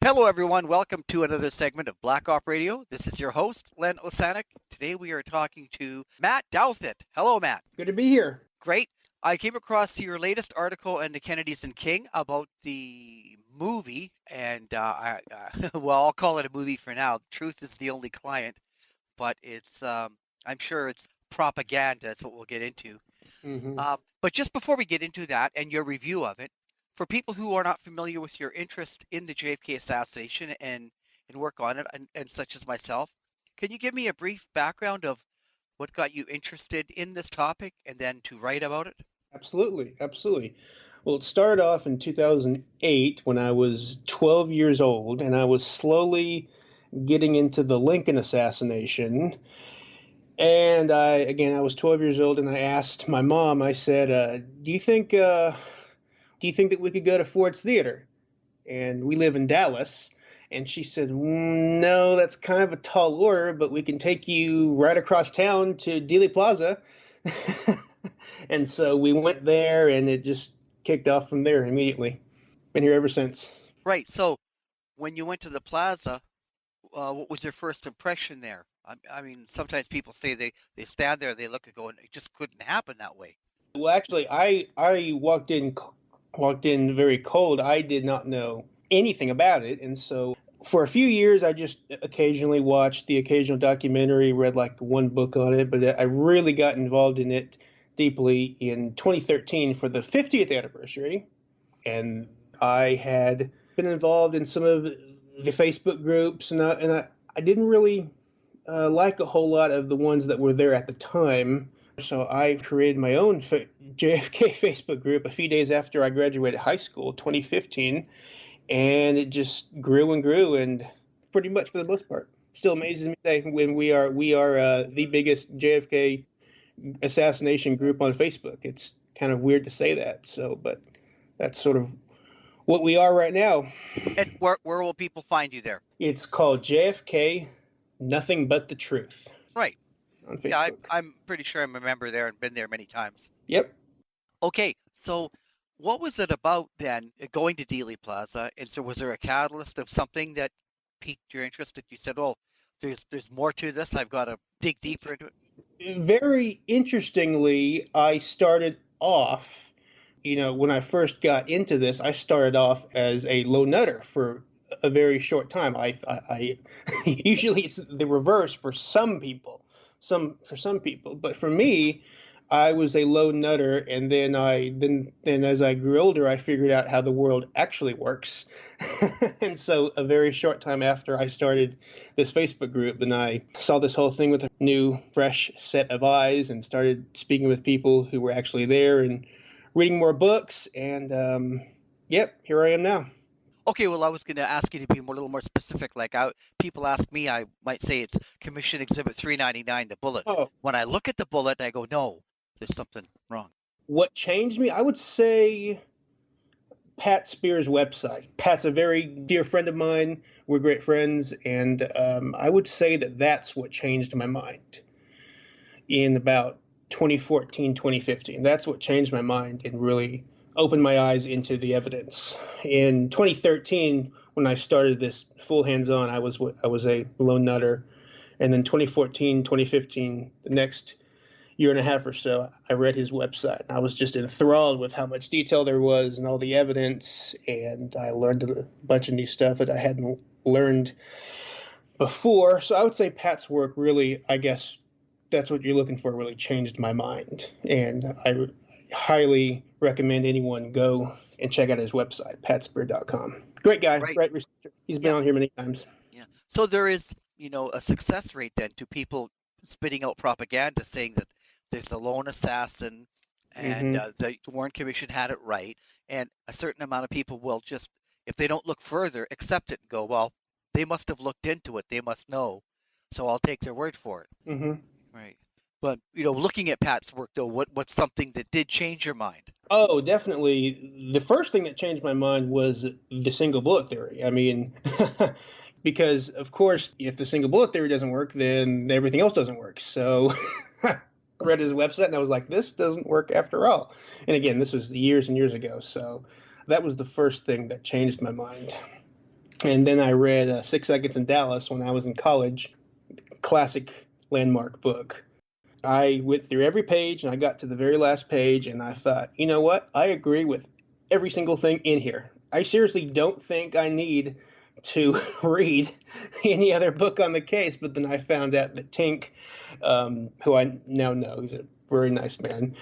Hello, everyone. Welcome to another segment of Black Op Radio. This is your host, Len Osanek. Today we are talking to Matt Douthit. Hello, Matt. Good to be here. Great. I came across your latest article in the Kennedys and King about the movie, and well, I'll call it a movie for now. Truth is the only client, but I'm sure it's propaganda. That's what we'll get into. hmm But just before we get into that and your review of it, for people who are not familiar with your interest in the JFK assassination and work on it, and such as myself, can you give me a brief background of what got you interested in this topic and then to write about it? Absolutely, absolutely. Well, it started off in 2008 when I was 12 years old, and I was slowly getting into the Lincoln assassination. And I was 12 years old, and I asked my mom. I said, do you think that we could go to Ford's Theater?" And we live in Dallas. And she said, "No, that's kind of a tall order, but we can take you right across town to Dealey Plaza." And so we went there, and it just kicked off from there immediately. Been here ever since. Right. So when you went to the plaza, what was your first impression there? I mean, sometimes people say they stand there, they look and go, and it just couldn't happen that way. Well, actually, I walked in very cold. I did not know anything about it, and so for a few years, I just occasionally watched the occasional documentary, read like one book on it, but I really got involved in it deeply in 2013 for the 50th anniversary. And I had been involved in some of the Facebook groups, I didn't really like a whole lot of the ones that were there at the time. So I created my own JFK Facebook group a few days after I graduated high school, 2015, and it just grew and grew, and pretty much for the most part, still amazes me today when we are the biggest JFK assassination group on Facebook. It's kind of weird to say that, but that's sort of what we are right now. And where will people find you there? It's called JFK Nothing But the Truth Right. on Yeah, Facebook. I'm pretty sure I'm a member there and been there many times. Yep. Okay, so what was it about then going to Dealey Plaza? And so was there a catalyst of something that piqued your interest that you said, "Oh, there's more to this. I've got to dig deeper into it." Very interestingly, I started off, when I first got into this, I started off as a low nutter for a very short time. I usually it's the reverse for some people, but for me, I was a low nutter, and then as I grew older, I figured out how the world actually works. And so a very short time after I started this Facebook group, then I saw this whole thing with a new, fresh set of eyes and started speaking with people who were actually there and reading more books. And yep, here I am now. Okay, well, I was going to ask you to be a little more specific. People ask me, I might say it's Commission Exhibit 399, the bullet. Oh, When I look at the bullet, I go, no, there's something wrong. what changed me? I would say Pat Spear's website. Pat's a very dear friend of mine. We're great friends, and I would say that that's what changed my mind in about 2014, 2015. That's what changed my mind and really opened my eyes into the evidence. In 2013, when I started this full hands-on, I was a lone nutter, and then 2014, 2015, the next year and a half or so, I read his website. I was just enthralled with how much detail there was and all the evidence, and I learned a bunch of new stuff that I hadn't learned before. So I would say Pat's work really, I guess that's what you're looking for, really changed my mind. And I highly recommend anyone go and check out his website, patspear.com. Great guy, Right. great researcher. He's been Yeah. on here many times. Yeah. So there is, a success rate then to people spitting out propaganda saying that there's a lone assassin and hmm the Warren Commission had it right. And a certain amount of people will just, if they don't look further, accept it and go, well, they must have looked into it. They must know. So I'll take their word for it. hmm Right. But, looking at Pat's work, though, what's something that did change your mind? Oh, definitely. The first thing that changed my mind was the single bullet theory. I mean, because of course, if the single bullet theory doesn't work, then everything else doesn't work. So I read his website and I was like, this doesn't work after all. And again, this was years and years ago. So that was the first thing that changed my mind. And then I read 6 Seconds in Dallas when I was in college. Classic landmark book. I went through every page and I got to the very last page and I thought, you know what? I agree with every single thing in here. I seriously don't think I need to read any other book on the case. But then I found out that Tink, who I now know, he's a very nice man,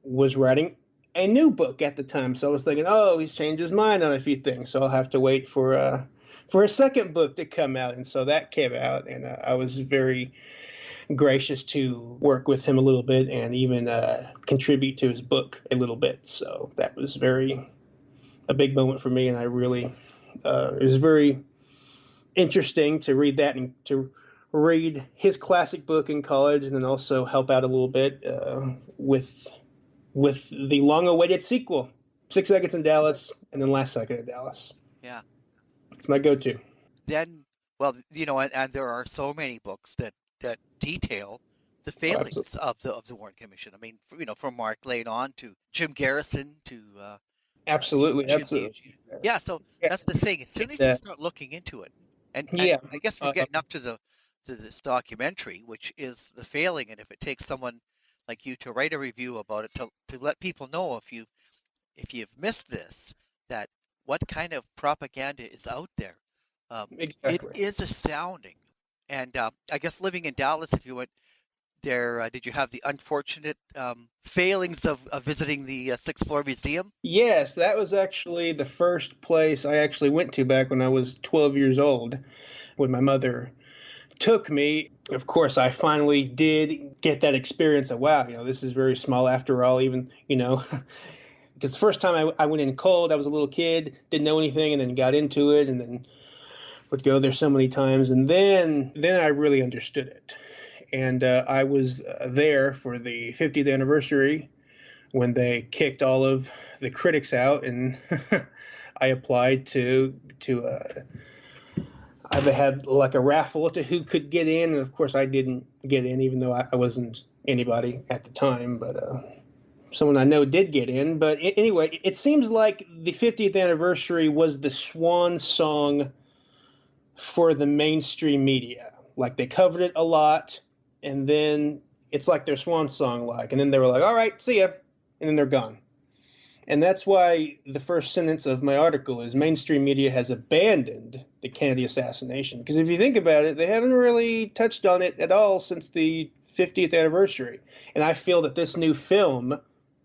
was writing a new book at the time. So I was thinking, oh, he's changed his mind on a few things. So I'll have to wait for a second book to come out. And so that came out, and I was very gracious to work with him a little bit and even contribute to his book a little bit. So that was a big moment for me, and I really it was very interesting to read that and to read his classic book in college, and then also help out a little bit with the long-awaited sequel, 6 Seconds in Dallas, and then Last Second in Dallas. Yeah. It's my go-to. Then, well, and there are so many books that detail the Oh, absolutely. failings of the Warren Commission. I mean, from Mark Lane on to Jim Garrison to Absolutely, Jim absolutely. Beach. Yeah, so Yeah, that's the thing. As soon as you uh, start looking into it, and yeah. I guess we're Uh, getting up to this documentary, which is the failing, and if it takes someone like you to write a review about it to let people know if you've missed this, that what kind of propaganda is out there. It exactly. is astounding. And I guess living in Dallas, if you went there, did you have the unfortunate failings of visiting the sixth floor museum? Yes, that was actually the first place I actually went to back when I was 12 years old, when my mother took me. Of course, I finally did get that experience of, wow, this is very small after all, even, because the first time I went in cold, I was a little kid, didn't know anything, and then got into it, and then would go there so many times, and then I really understood it. And I was there for the 50th anniversary when they kicked all of the critics out, and I applied to I had like a raffle to who could get in, and of course I didn't get in, even though I wasn't anybody at the time, but someone I know did get in. But anyway, it seems like the 50th anniversary was the swan song for the mainstream media. Like they covered it a lot, and then it's like their swan song, and then they were like, "All right, see ya," and then they're gone. And that's why the first sentence of my article is mainstream media has abandoned the Kennedy assassination. Because if you think about it, they haven't really touched on it at all since the 50th anniversary. And I feel that this new film,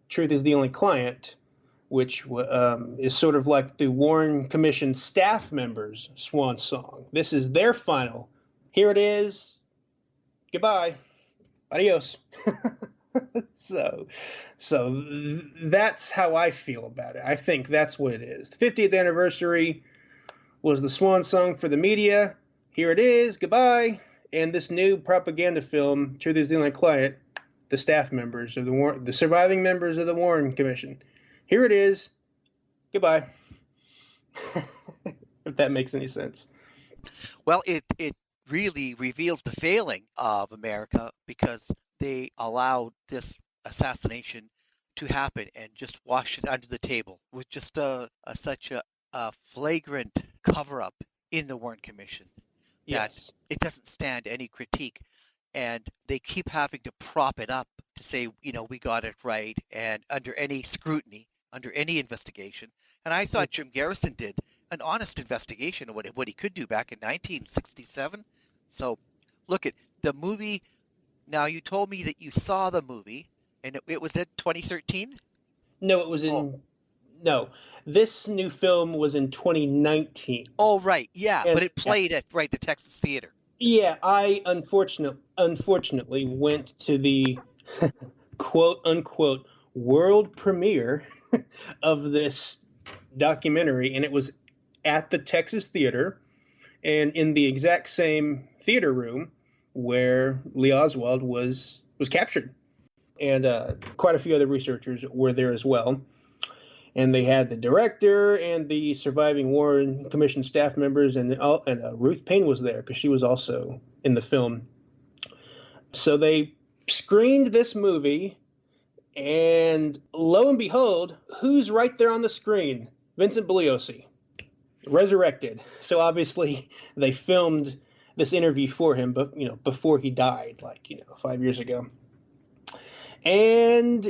Truth is the Only Client, which is sort of like the Warren Commission staff members' swan song. This is their final. Here it is. Goodbye. Adios. so, so that's how I feel about it. I think that's what it is. The 50th anniversary was the swan song for the media. Here it is. Goodbye. And this new propaganda film, Truth is the Only Client, the staff members of the surviving members of the Warren Commission. Here it is. Goodbye. If that makes any sense. Well, it really reveals the failing of America because they allowed this assassination to happen and just wash it under the table with just such a flagrant cover up in the Warren Commission that Yes. it doesn't stand any critique. And they keep having to prop it up to say, we got it right, and under any scrutiny, under any investigation. And I thought Jim Garrison did an honest investigation of what he could do back in 1967. So, look at the movie. Now, you told me that you saw the movie, and it was in 2013. No, it was Oh, in no. This new film was in 2019. oh, right, yeah, And but it yeah, played at the Texas Theater. yeah, I unfortunately went to the quote unquote world premiere of this documentary, and it was at the Texas Theater and in the exact same theater room where Lee Oswald was captured. And quite a few other researchers were there as well. And they had the director and the surviving Warren Commission staff members, and Ruth Paine was there because she was also in the film. So they screened this movie, and lo and behold, who's right there on the screen? Vincent Bugliosi. resurrected. So obviously they filmed this interview for him, but before he died, like 5 years ago. And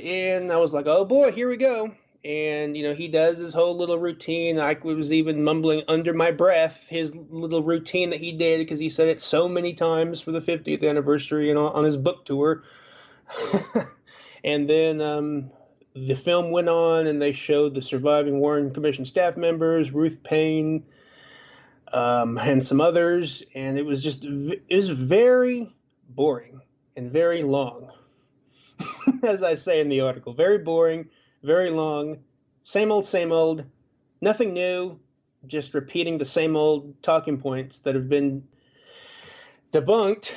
I was like, oh boy, here we go. And he does his whole little routine. I was even mumbling under my breath his little routine that he did because he said it so many times for the 50th anniversary and on his book tour. And then the film went on, and they showed the surviving Warren Commission staff members, Ruth Payne, and some others, and it was very boring and very long. As I say in the article, very boring, very long, same old, nothing new, just repeating the same old talking points that have been debunked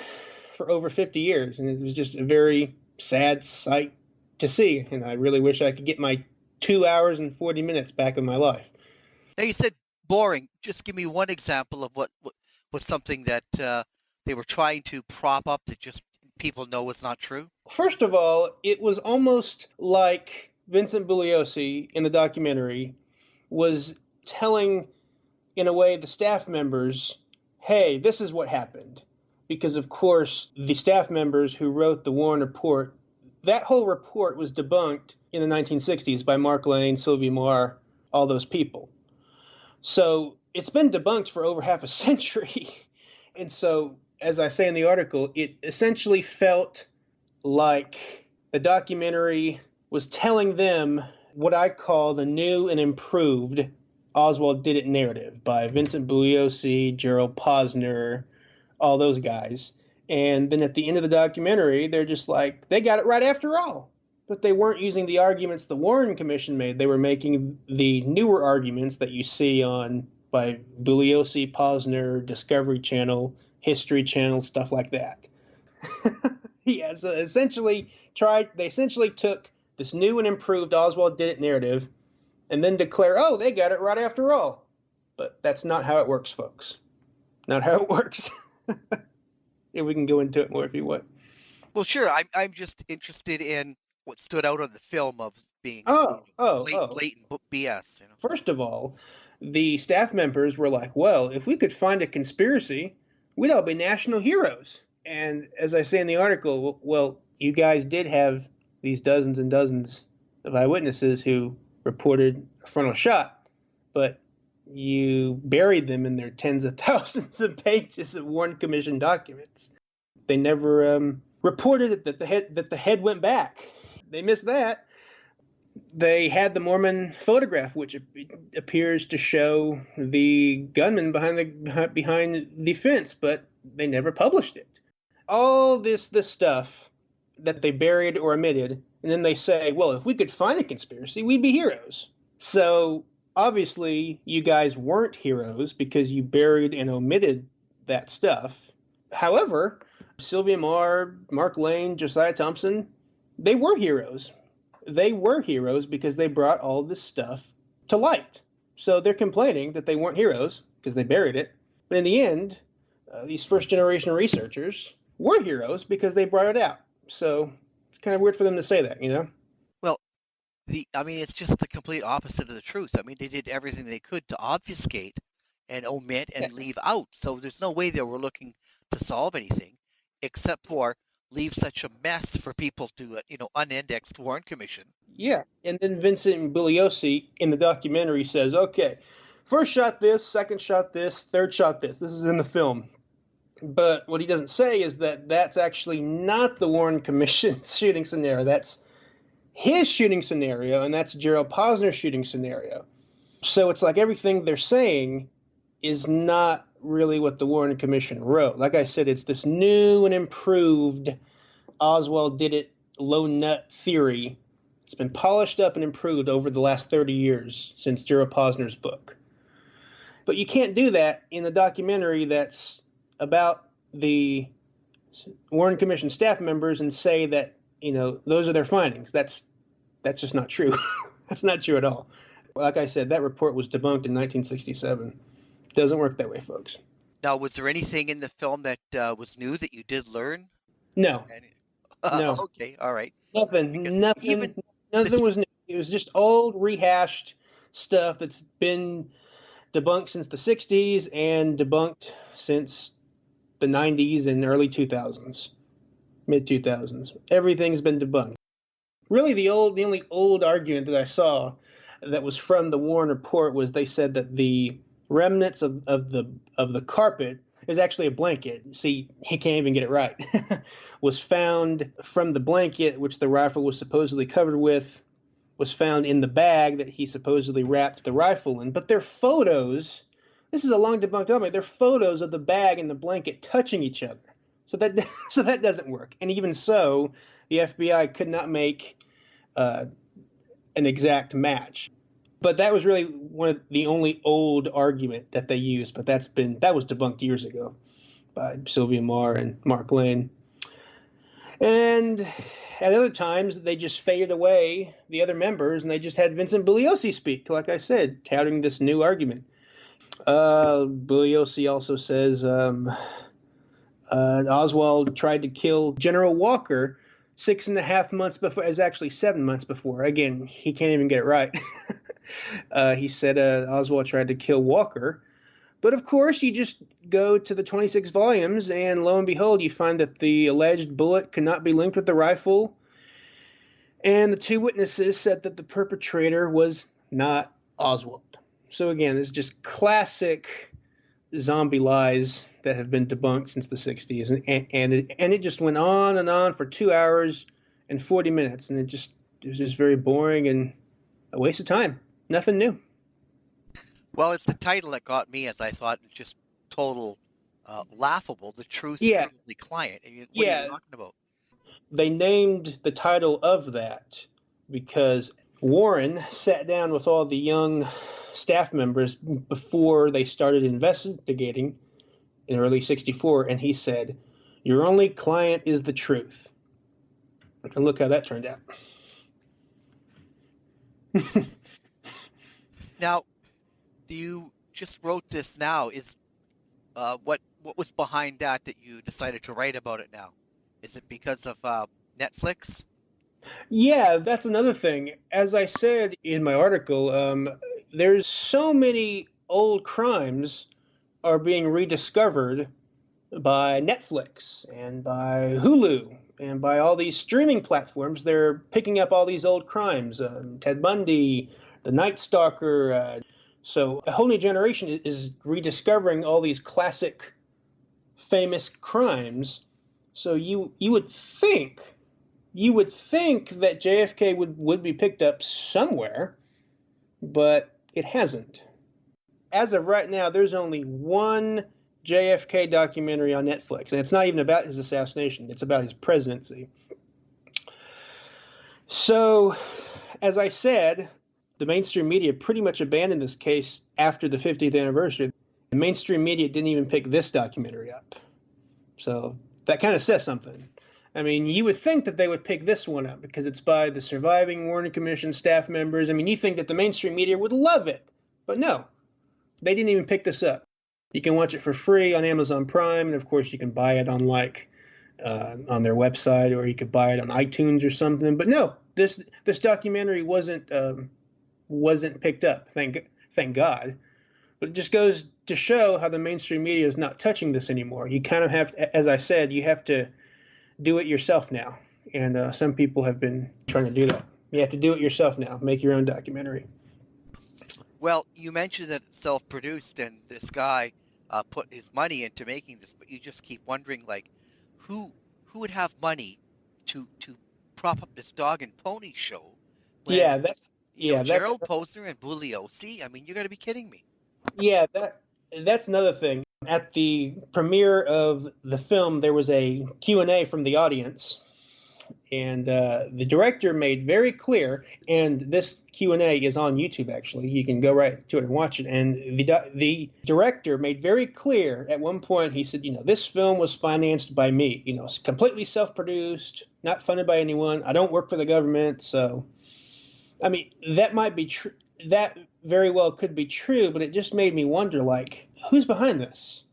for over 50 years. And it was just a very sad sight to see. And I really wish I could get my 2 hours and 40 minutes back in my life. Now you said boring. Just give me one example of what was something that they were trying to prop up that just people know is not true. First of all, it was almost like Vincent Bugliosi in the documentary was telling, in a way, the staff members, hey, this is what happened. Because, of course, the staff members who wrote the Warren Report, that whole report was debunked in the 1960s by Mark Lane, Sylvia Moir, all those people. So it's been debunked for over half a century. And so, as I say in the article, it essentially felt like the documentary was telling them what I call the new and improved Oswald Did It narrative by Vincent Bugliosi, Gerald Posner, all those guys. And then at the end of the documentary, they're just like, they got it right after all. But they weren't using the arguments the Warren Commission made. They were making the newer arguments that you see on by Bugliosi, Posner, Discovery Channel, History Channel, stuff like that. Yeah, so they essentially took this new and improved Oswald Did It narrative and then declare, oh, they got it right after all. But that's not how it works, folks. Not how it works. Yeah, we can go into it more if you want. Well, sure. I'm just interested in what stood out on the film of being blatant BS. First of all, the staff members were like, well, if we could find a conspiracy, we'd all be national heroes. And as I say in the article, well, you guys did have these dozens and dozens of eyewitnesses who reported a frontal shot, but you buried them in their tens of thousands of pages of Warren Commission documents. They never reported that the head went back. They missed that. They had the Mormon photograph, which appears to show the gunman behind the fence, but they never published it. All this stuff that they buried or omitted, and then they say, well, if we could find a conspiracy, we'd be heroes. So obviously you guys weren't heroes because you buried and omitted that stuff. However, Sylvia Moir, Mark Lane, Josiah Thompson, they were heroes. They were heroes because they brought all this stuff to light. So they're complaining that they weren't heroes because they buried it. But in the end, these first-generation researchers were heroes because they brought it out. So it's kind of weird for them to say that, Well, it's just the complete opposite of the truth. I mean, they did everything they could to obfuscate and omit and leave out. So there's no way they were looking to solve anything except for leave such a mess for people to, unindex Warren Commission. Yeah, and then Vincent Bugliosi in the documentary says, okay, first shot this, second shot this, third shot this. This is in the film. But what he doesn't say is that that's actually not the Warren Commission's shooting scenario. That's his shooting scenario, and that's Gerald Posner's shooting scenario. So it's like everything they're saying is not really what the Warren Commission wrote. Like I said, it's this new and improved Oswald Did It low nut theory. It's been polished up and improved over the last 30 years since Gerald Posner's book. But you can't do that in a documentary that's about the Warren Commission staff members and say that, those are their findings. That's just not true. That's not true at all. Like I said, that report was debunked in 1967. It doesn't work that way, folks. Now, was there anything in the film that was new that you did learn? No. No. Okay, all right. Nothing was new. It was just old, rehashed stuff that's been debunked since the 60s and debunked since the 90s and early 2000s, mid 2000s. Everything's been debunked. Really, the only old argument that I saw that was from the Warren Report was they said that the remnants of the carpet is actually a blanket. See, he can't even get it right. Was found from the blanket which the rifle was supposedly covered with, was found in the bag that he supposedly wrapped the rifle in. But they're photos. This is a long debunked argument. They're photos of the bag and the blanket touching each other. So that doesn't work. And even so, the FBI could not make an exact match. But that was really one of the only old argument that they used. But that was debunked years ago by Sylvia Marr and Mark Lane. And at other times, they just faded away, the other members, and they just had Vincent Bugliosi speak, like I said, touting this new argument. Bugliosi also says Oswald tried to kill General Walker 6.5 months before. It was actually 7 months before. Again, he can't even get it right. He said Oswald tried to kill Walker. But of course, you just go to the 26 volumes, and lo and behold, you find that the alleged bullet could not be linked with the rifle. And the two witnesses said that the perpetrator was not Oswald. So again, this is just classic zombie lies that have been debunked since the 60s. And it just went on and on for 2 hours and 40 minutes. And it was just very boring and a waste of time. Nothing new. Well, it's the title that got me, as I thought it just total laughable. The truth Yeah. of the client. I mean, what are Yeah. you talking about? They named the title of that because Warren sat down with all the young staff members before they started investigating in early 64, and he said, "Your only client is the truth." And look how that turned out. Now, you just wrote this now. Is what was behind that you decided to write about it now? Is it because of Netflix? Yeah, that's another thing. As I said in my article, there's so many old crimes are being rediscovered by Netflix and by Hulu and by all these streaming platforms. They're picking up all these old crimes. Ted Bundy, the Night Stalker. So a whole new generation is rediscovering all these classic, famous crimes. So you would think that JFK would be picked up somewhere, but it hasn't. As of right now, there's only one JFK documentary on Netflix, and it's not even about his assassination. It's about his presidency. So, as I said, the mainstream media pretty much abandoned this case after the 50th anniversary. The mainstream media didn't even pick this documentary up. So that kind of says something. I mean, you would think that they would pick this one up because it's by the surviving Warren Commission staff members. I mean, you think that the mainstream media would love it, but no, they didn't even pick this up. You can watch it for free on Amazon Prime, and of course, you can buy it on on their website, or you could buy it on iTunes or something. But no, this documentary wasn't picked up. Thank God. But it just goes to show how the mainstream media is not touching this anymore. You kind of have, as I said, you have to do it yourself now. And some people have been trying to do that. You have to do it yourself now. Make your own documentary. Well, you mentioned that it's self-produced, and this guy put his money into making this, but you just keep wondering, like, who would have money to prop up this dog and pony show Yeah, when yeah, Gerald Posner and Bugliosi? I mean, you got to be kidding me. yeah, that's another thing. At the premiere of the film, there was a Q&A from the audience, and the director made very clear, and this Q&A is on YouTube, actually. You can go right to it and watch it. And the director made very clear at one point, he said, this film was financed by me. It's completely self-produced, not funded by anyone. I don't work for the government. So, I mean, that might be true. That very well could be true, but it just made me wonder, like, who's behind this?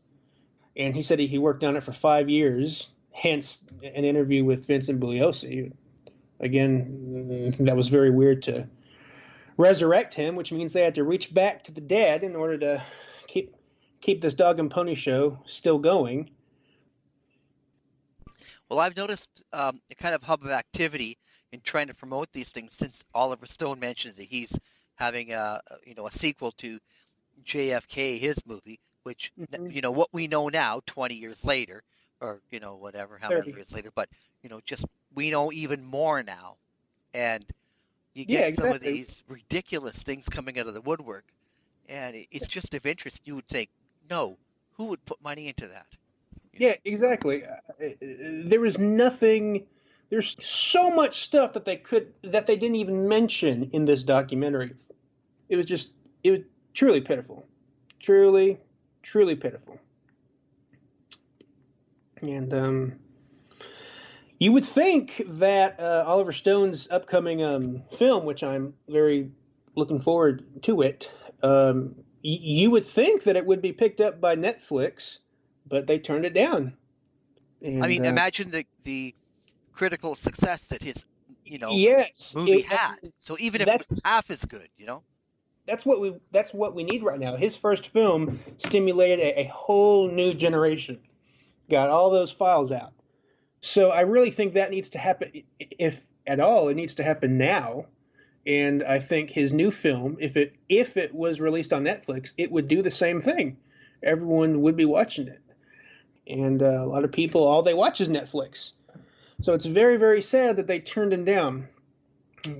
And he said he worked on it for 5 years, hence an interview with Vincent Bugliosi. Again, that was very weird to resurrect him, which means they had to reach back to the dead in order to keep keep this dog and pony show still going. Well, I've noticed a kind of hub of activity in trying to promote these things since Oliver Stone mentioned that he's having a sequel to JFK, his movie, which Mm-hmm. what we know now, 20 years later, or whatever, how many 30. years later, but just we know even more now, and you Yeah, get some of exactly. these ridiculous things coming out of the woodwork, and it's just of interest. You would think, no, who would put money into that? You know, Yeah, exactly. There was nothing. There's so much stuff that they didn't even mention in this documentary. It was truly pitiful, truly, truly pitiful. And you would think that Oliver Stone's upcoming film, which I'm very looking forward to it, you would think that it would be picked up by Netflix, but they turned it down. I And mean, imagine the critical success that his yes, movie had. So even if it was that's half as good, that's what we need right now. His first film stimulated a whole new generation. Got all those files out. So I really think that needs to happen, if at all. It needs to happen now. And I think his new film, if it was released on Netflix, it would do the same thing. Everyone would be watching it, and a lot of people, all they watch is Netflix. So it's very, very sad that they turned him down.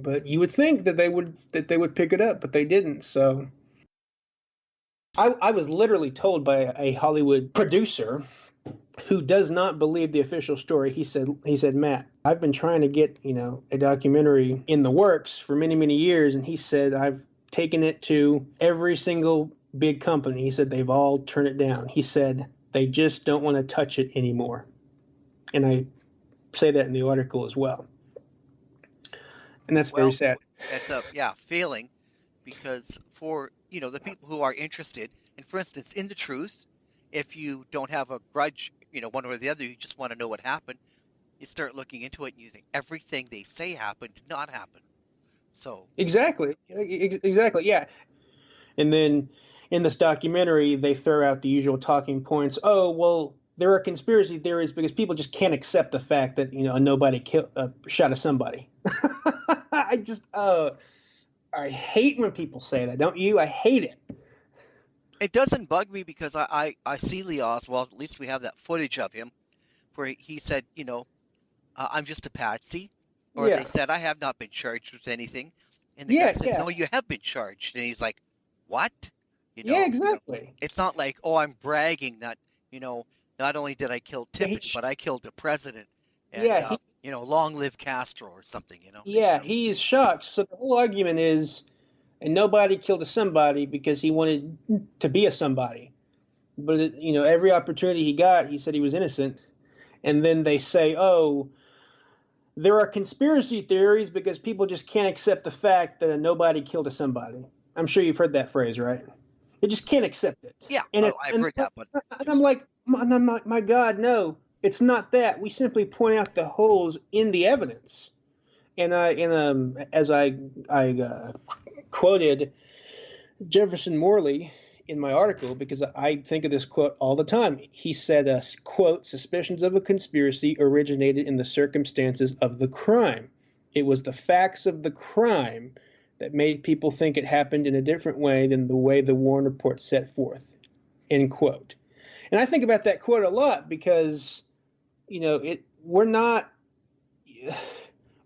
But you would think that they would pick it up, but they didn't. So I was literally told by a Hollywood producer who does not believe the official story. He said, Matt, I've been trying to get a documentary in the works for many, many years, and he said I've taken it to every single big company. He said they've all turned it down. He said they just don't want to touch it anymore, and I say that in the article as well, and that's very well, sad. that's a failing because for the people who are interested, and for instance, in the truth, if you don't have a grudge, one way or the other, you just want to know what happened. You start looking into it, and you think everything they say happened did not happen. So, Exactly, you know, exactly, yeah. And then in this documentary, they throw out the usual talking points. Oh, well, there are conspiracy theories because people just can't accept the fact that nobody shot at somebody. I just I hate when people say that. Don't you? I hate it. it doesn't bug me because I see Lee Oswald. At least we have that footage of him where he said, I'm just a patsy, or they Yeah, said I have not been charged with anything, and the guy yeah, says, yeah, no, you have been charged, and he's like, what? You yeah. know, Exactly. it's not like, oh, I'm bragging that you know not only did I kill Yeah, Tippit, but I killed the president, and yeah, he, long live Castro or something. yeah, he is shocked. So the whole argument is, and nobody killed a somebody because he wanted to be a somebody. But every opportunity he got, he said he was innocent. And then they say, oh, there are conspiracy theories because people just can't accept the fact that a nobody killed a somebody. I'm sure you've heard that phrase, right? They just can't accept it. Yeah, And I've heard that, but I'm just like, my God, no, it's not that. We simply point out the holes in the evidence. And as I quoted Jefferson Morley in my article, because I think of this quote all the time. He said, quote, suspicions of a conspiracy originated in the circumstances of the crime. It was the facts of the crime that made people think it happened in a different way than the way the Warren report set forth, end quote. And I think about that quote a lot because, we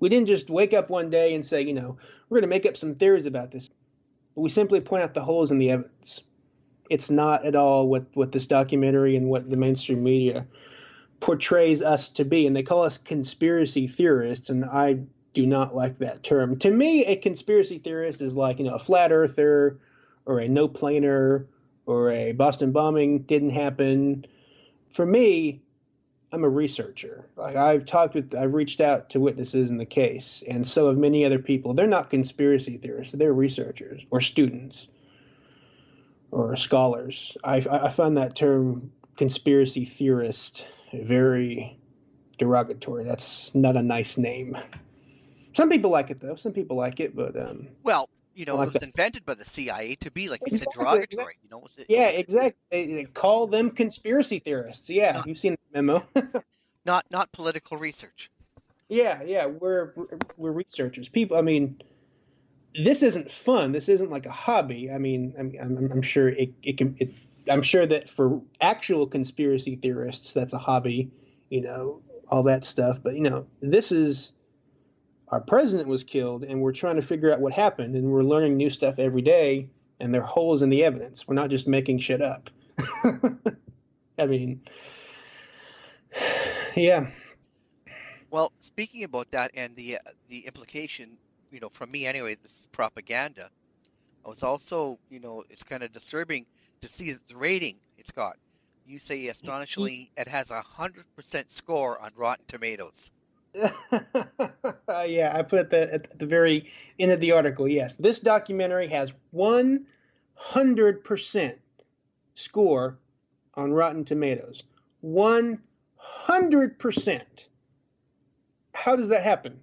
didn't just wake up one day and say, we're going to make up some theories about this. We simply point out the holes in the evidence. It's not at all what this documentary and what the mainstream media portrays us to be. And they call us conspiracy theorists, and I do not like that term. To me, a conspiracy theorist is like, a flat earther or a no planer or a Boston bombing didn't happen. For me, I'm a researcher. Like I've reached out to witnesses in the case, and so have many other people. They're not conspiracy theorists; they're researchers or students or scholars. I find that term conspiracy theorist very derogatory. That's not a nice name. Some people like it though. Some people like it, but well. I it like was that. invented by the CIA to be, like you said, Exactly. derogatory. You know, Yeah, exactly. They it, call them conspiracy theorists. Yeah, not you've seen the memo. not political research. Yeah, yeah, we're researchers. People, I mean, this isn't fun. This isn't like a hobby. I mean, I'm sure it can. I'm sure that for actual conspiracy theorists, that's a hobby. You know, all that stuff. But this is our president was killed, and we're trying to figure out what happened, and we're learning new stuff every day. And there are holes in the evidence. We're not just making shit up. I mean, yeah. Well, speaking about that and the implication, from me anyway, this is propaganda. I was also, it's kind of disturbing to see the rating it's got. You say astonishingly, it has 100% score on Rotten Tomatoes. Yeah, I put that at the very end of the article. Yes, this documentary has 100% score on Rotten Tomatoes. 100%. How does that happen?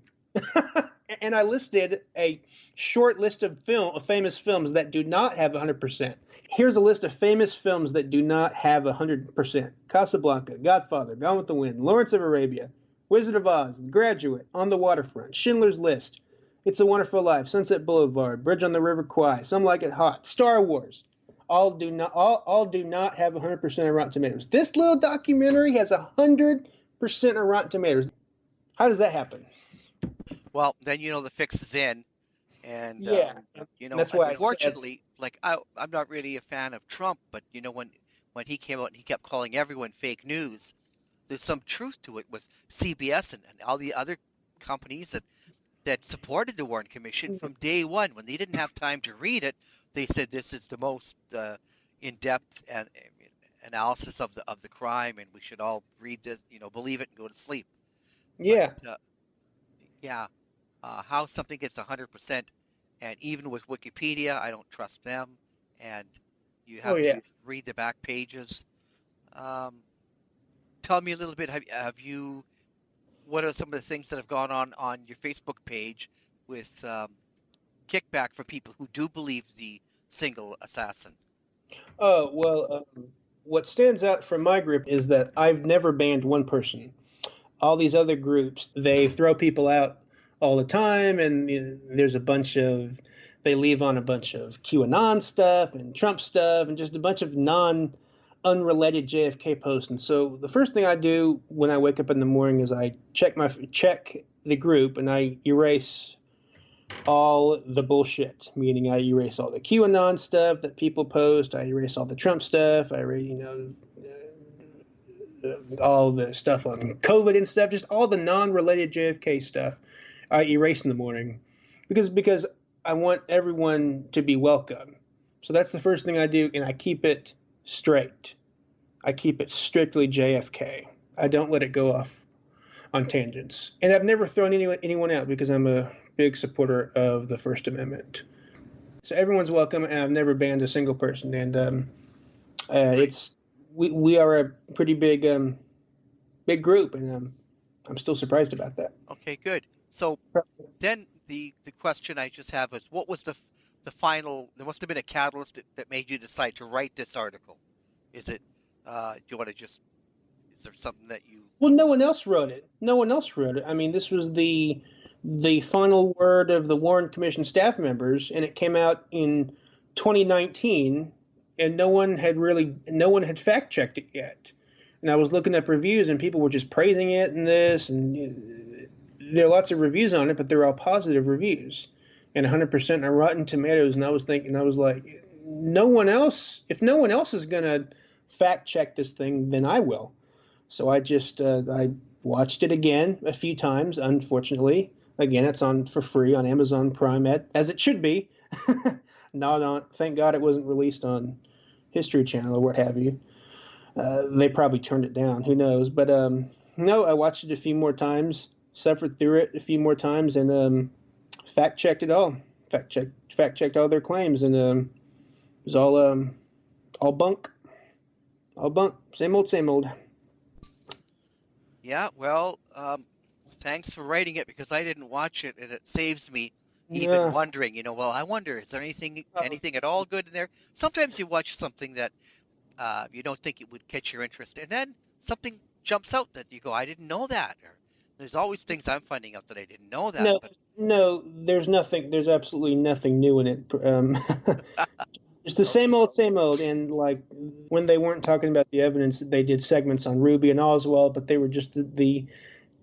And I listed a short list of famous films that do not have 100%. Here's a list of famous films that do not have 100%. Casablanca, Godfather, Gone with the Wind, Lawrence of Arabia, Wizard of Oz, The Graduate, On the Waterfront, Schindler's List, It's a Wonderful Life, Sunset Boulevard, Bridge on the River Kwai, Some Like It Hot, Star Wars. All do not have 100% of Rotten Tomatoes. This little documentary has 100% of Rotten Tomatoes. How does that happen? Well, then the fix is in, and Yeah, that's why I said, unfortunately, like I'm not really a fan of Trump, but when he came out and he kept calling everyone fake news, there's some truth to it with CBS and all the other companies that supported the Warren Commission from day one. When they didn't have time to read it, they said this is the most in-depth and analysis of the crime, and we should all read this, believe it and go to sleep. But yeah, yeah, how something gets 100%, and even with Wikipedia, I don't trust them, and you oh have yeah. to read the back pages. Um, Tell me a little bit. Have you? What are some of the things that have gone on your Facebook page with kickback from people who do believe the single assassin? Oh well, what stands out from my group is that I've never banned one person. All these other groups, they throw people out all the time, and there's a bunch of they leave on a bunch of QAnon stuff and Trump stuff and just a bunch of unrelated JFK posts. And so the first thing I do when I wake up in the morning is I check the group and I erase all the bullshit, meaning I erase all the QAnon stuff that people post, I erase all the Trump stuff, I erase, all the stuff on COVID and stuff, just all the non-related JFK stuff, I erase in the morning, because I want everyone to be welcome. So that's the first thing I do, and I keep it straight. I keep it strictly JFK. I don't let it go off on tangents, and I've never thrown anyone out because I'm a big supporter of the First Amendment. So everyone's welcome, and I've never banned a single person. And Great. it's we are a pretty big group, and I'm still surprised about that. Okay, good. So then the question I just have is, what was the final? There must have been a catalyst that made you decide to write this article. Is it? Do you want to just? Is there something that you? Well, no one else wrote it. No one else wrote it. I mean, this was the final word of the Warren Commission staff members, and it came out in 2019, and no one had fact checked it yet. And I was looking up reviews, and people were just praising it and this, and there are lots of reviews on it, but they're all positive reviews, and 100% on Rotten Tomatoes. And I was like, no one else. If no one else is gonna fact check this thing, then I will. So I watched it again a few times. Unfortunately, again, it's on for free on Amazon Prime, as it should be. Not on. Thank God it wasn't released on History Channel or what have you. They probably turned it down. Who knows? But no, I watched it a few more times, suffered through it a few more times, and fact checked it all. Fact checked all their claims, and it was all bunk, all bunk. Same old, same old. Yeah. Well, thanks for writing it because I didn't watch it, and it saves me even Uh, wondering, well, I wonder, is there anything uh, anything at all good in there? Sometimes you watch something that you don't think it would catch your interest, and then something jumps out that you go, I didn't know that. Or there's always things I'm finding out that I didn't know that. no, But no, there's nothing. There's absolutely nothing new in it. It's the okay, same old. And like when they weren't talking about the evidence, they did segments on Ruby and Oswald, but they were just the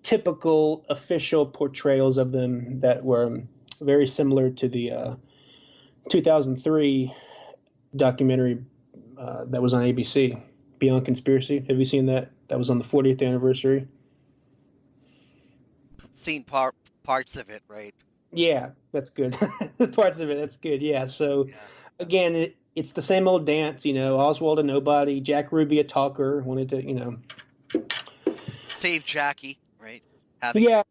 typical official portrayals of them that were very similar to the 2003 documentary that was on ABC, Beyond Conspiracy. Have you seen that? That was on the 40th anniversary. seen parts of it, right? Yeah, that's good. Parts of it, that's good. Yeah. So Yeah, again, it's the same old dance. Oswald a nobody, Jack Ruby a talker. Wanted to, save Jackie, right? Having yeah.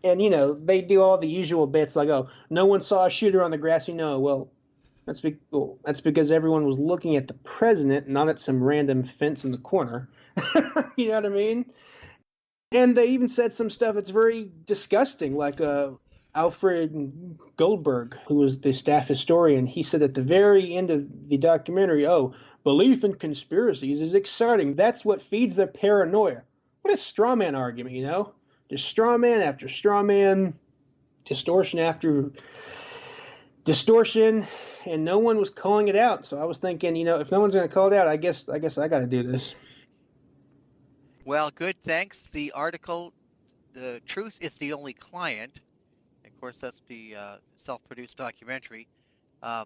And they do all the usual bits like, oh, no one saw a shooter on the grassy knoll. Well, that's because everyone was looking at the president, not at some random fence in the corner. You know what I mean? And they even said some stuff that's very disgusting, like Alfred Goldberg, who was the staff historian. He said at the very end of the documentary, "Oh, belief in conspiracies is exciting. That's what feeds their paranoia." What a straw man argument, Just straw man after straw man, distortion after distortion, and no one was calling it out. So I was thinking, if no one's going to call it out, I guess I got to do this. well, good. Thanks. The article, "The Truth is the Only Client." Of course, that's the self-produced documentary, um,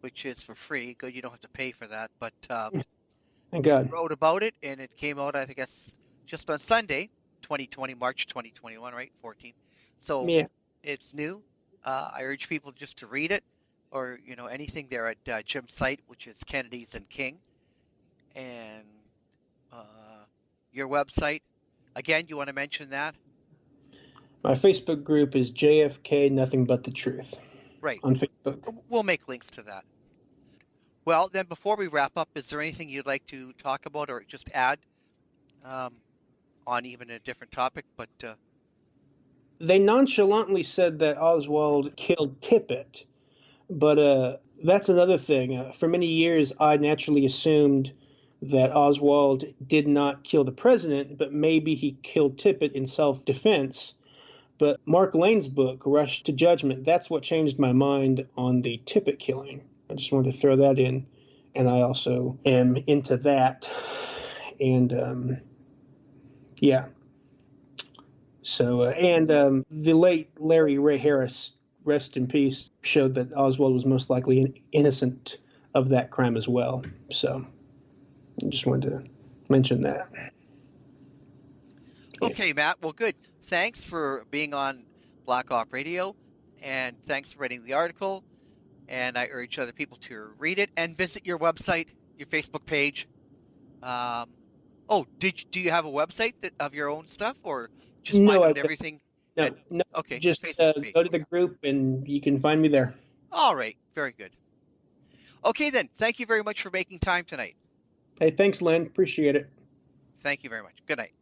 which is for free. Good, you don't have to pay for that. But Thank you God. wrote about it, and it came out, I think, that's just on Sunday, 2020, March 2021, right? 14. So Yeah. it's new. I urge people just to read it, or anything there at Jim's site, which is Kennedy's and King, and your website. Again, you want to mention that? My Facebook group is JFK Nothing But the Truth Right. on Facebook. We'll make links to that. Well, then, before we wrap up, is there anything you'd like to talk about or just add um, on even a different topic? But They nonchalantly said that Oswald killed Tippit, but that's another thing. For many years, I naturally assumed that Oswald did not kill the president, but maybe he killed Tippit in self defense. But Mark Lane's book, Rush to Judgment, that's what changed my mind on the Tippit killing. I just wanted to throw that in. And I also am into that. And yeah. So, and the late Larry Ray Harris, rest in peace, showed that Oswald was most likely innocent of that crime as well. So, I just wanted to mention that. Yeah. okay, Matt. Well, good. Thanks for being on Black Op Radio, and thanks for writing the article. And I urge other people to read it and visit your website, your Facebook page. Um, oh, do you have a website of your own stuff, or just No, find I out don't. everything at No, no. okay the Just Facebook go page? to the group and you can find me there. All right, very good. Okay, then. Thank you very much for making time tonight. Hey, thanks, Len. Appreciate it. Thank you very much. Good night.